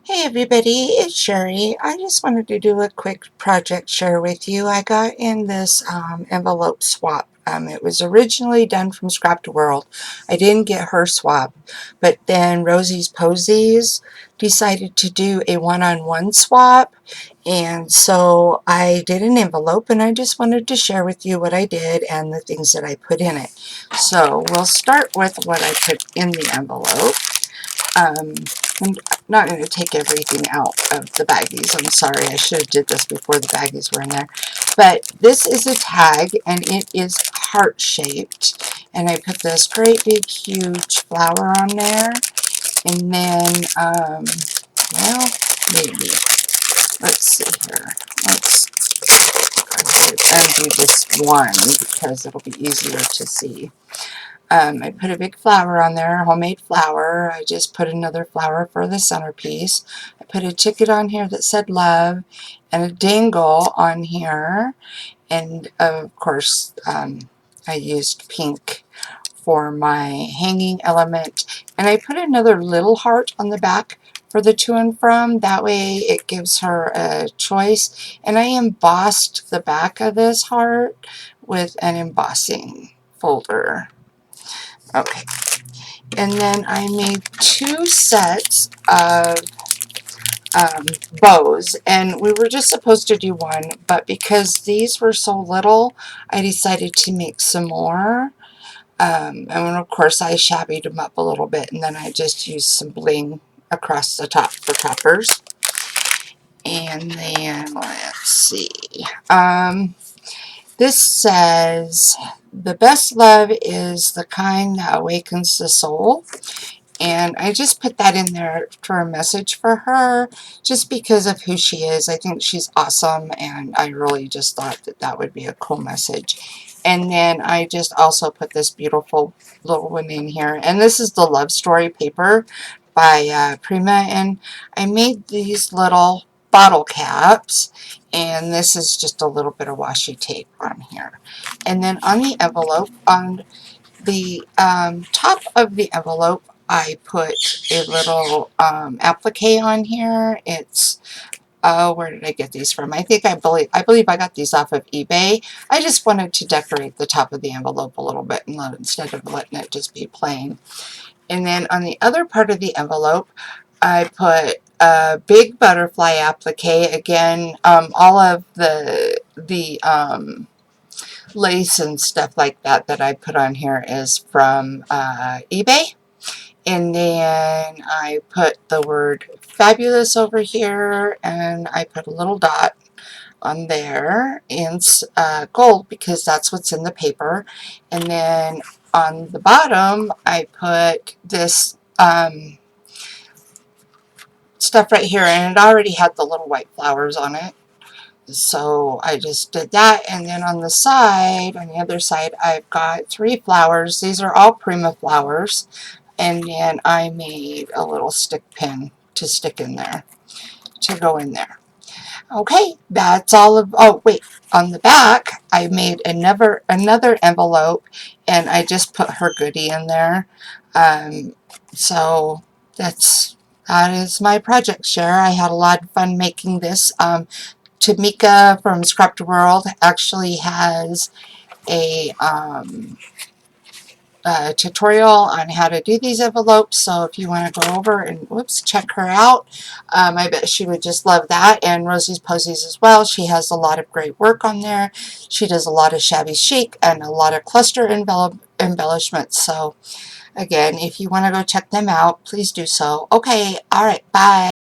Hey everybody, it's Sherry. I just wanted to do a quick project share with you. I got in this envelope swap. It was originally done from Scrapdaworld. I didn't get her swap, but then Rosies Posies decided to do a one-on-one swap, and so I did an envelope, and I just wanted to share with you what I did and the things that I put in it. So we'll start with what I put in the envelope. I'm not going to take everything out of the baggies. I'm sorry, I should have did this before the baggies were in there. But this is a tag, and it is heart-shaped. And I put this great big huge flower on there. And then, well, maybe. Let's see here. Let's go ahead and do this one because it'll be easier to see. I put a big flower on there, a homemade flower. I just put another flower for the centerpiece. I put a ticket on here that said love and a dangle on here. And of course, I used pink for my hanging element. And I put another little heart on the back for the to and from. That way it gives her a choice. And I embossed the back of this heart with an embossing folder. Okay, and then I made two sets of bows, and we were just supposed to do one, but because these were so little, I decided to make some more. And of course I shabbied them up a little bit, and then I just used some bling across the top for toppers. And then, let's see, this says, the best love is the kind that awakens the soul. And I just put that in there for a message for her, just because of who she is. I think she's awesome, and I really just thought that that would be a cool message. And then I just also put this beautiful little one in here. And this is the Love Story paper by Prima. And I made these little bottle caps. And this is just a little bit of washi tape on here. And then on the envelope, on the top of the envelope, I put a little applique on here. It's, where did I get these from? I believe I got these off of eBay. I just wanted to decorate the top of the envelope a little bit, and instead of letting it just be plain. And then on the other part of the envelope, I put a big butterfly applique. Again, all of the lace and stuff like that that I put on here is from eBay. And then I put the word fabulous over here, and I put a little dot on there in gold because that's what's in the paper. And then on the bottom I put this stuff right here, and it already had the little white flowers on it. So I just did that, and then on the side, on the other side, I've got 3 flowers. These are all Prima flowers, and then I made a little stick pin to stick in there, to go in there. Okay, that's all of, oh wait, on the back, I made another envelope, and I just put her goodie in there. So that is my project share. I had a lot of fun making this. Tamika from Scrapdaworld actually has a tutorial on how to do these envelopes, so if you want to go over and check her out, I bet she would just love that. And Rosies Posies as well. She has a lot of great work on there. She does a lot of shabby chic and a lot of cluster embellishments. So again, if you want to go check them out, please do so. Okay, all right, bye.